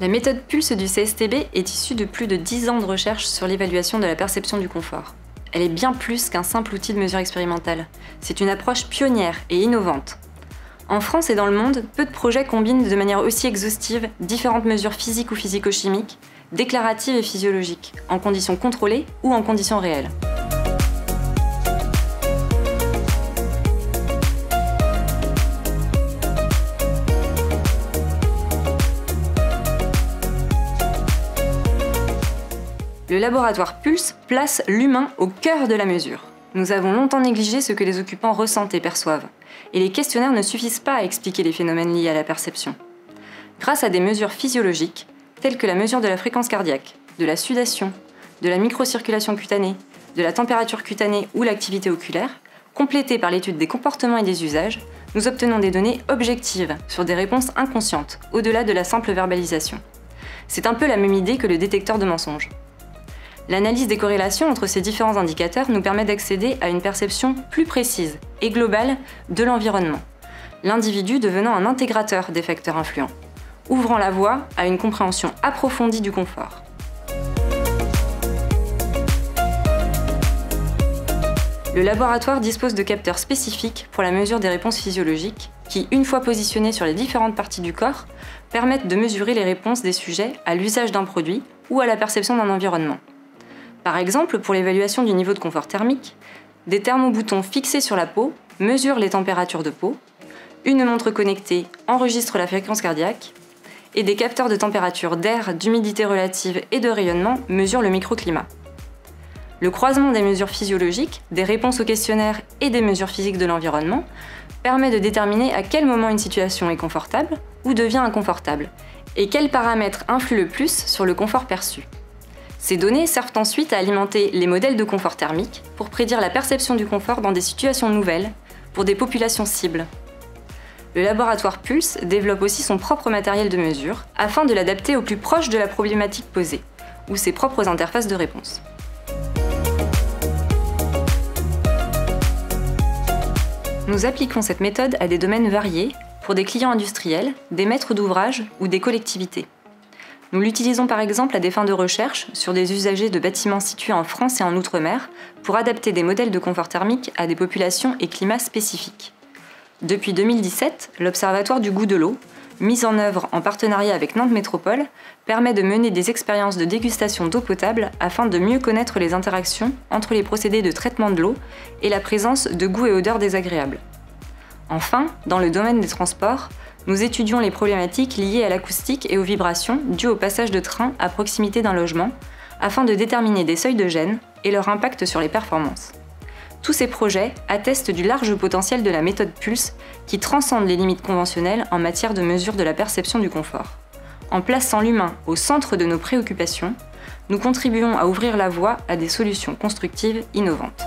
La méthode PULSE du CSTB est issue de plus de 10 ans de recherche sur l'évaluation de la perception du confort. Elle est bien plus qu'un simple outil de mesure expérimentale. C'est une approche pionnière et innovante. En France et dans le monde, peu de projets combinent de manière aussi exhaustive différentes mesures physiques ou physico-chimiques, déclaratives et physiologiques, en conditions contrôlées ou en conditions réelles. Le laboratoire PULSE place l'humain au cœur de la mesure. Nous avons longtemps négligé ce que les occupants ressentent et perçoivent, et les questionnaires ne suffisent pas à expliquer les phénomènes liés à la perception. Grâce à des mesures physiologiques, telles que la mesure de la fréquence cardiaque, de la sudation, de la microcirculation cutanée, de la température cutanée ou l'activité oculaire, complétées par l'étude des comportements et des usages, nous obtenons des données objectives sur des réponses inconscientes, au-delà de la simple verbalisation. C'est un peu la même idée que le détecteur de mensonges. L'analyse des corrélations entre ces différents indicateurs nous permet d'accéder à une perception plus précise et globale de l'environnement, l'individu devenant un intégrateur des facteurs influents, ouvrant la voie à une compréhension approfondie du confort. Le laboratoire dispose de capteurs spécifiques pour la mesure des réponses physiologiques qui, une fois positionnés sur les différentes parties du corps, permettent de mesurer les réponses des sujets à l'usage d'un produit ou à la perception d'un environnement. Par exemple, pour l'évaluation du niveau de confort thermique, des thermoboutons fixés sur la peau mesurent les températures de peau, une montre connectée enregistre la fréquence cardiaque, et des capteurs de température d'air, d'humidité relative et de rayonnement mesurent le microclimat. Le croisement des mesures physiologiques, des réponses au questionnaire et des mesures physiques de l'environnement permet de déterminer à quel moment une situation est confortable ou devient inconfortable, et quels paramètres influent le plus sur le confort perçu. Ces données servent ensuite à alimenter les modèles de confort thermique pour prédire la perception du confort dans des situations nouvelles, pour des populations cibles. Le laboratoire PULSE développe aussi son propre matériel de mesure afin de l'adapter au plus proche de la problématique posée, ou ses propres interfaces de réponse. Nous appliquons cette méthode à des domaines variés, pour des clients industriels, des maîtres d'ouvrage ou des collectivités. Nous l'utilisons par exemple à des fins de recherche sur des usagers de bâtiments situés en France et en Outre-mer pour adapter des modèles de confort thermique à des populations et climats spécifiques. Depuis 2017, l'Observatoire du goût de l'eau, mis en œuvre en partenariat avec Nantes Métropole, permet de mener des expériences de dégustation d'eau potable afin de mieux connaître les interactions entre les procédés de traitement de l'eau et la présence de goûts et odeurs désagréables. Enfin, dans le domaine des transports, nous étudions les problématiques liées à l'acoustique et aux vibrations dues au passage de train à proximité d'un logement, afin de déterminer des seuils de gêne et leur impact sur les performances. Tous ces projets attestent du large potentiel de la méthode PULSE qui transcende les limites conventionnelles en matière de mesure de la perception du confort. En plaçant l'humain au centre de nos préoccupations, nous contribuons à ouvrir la voie à des solutions constructives innovantes.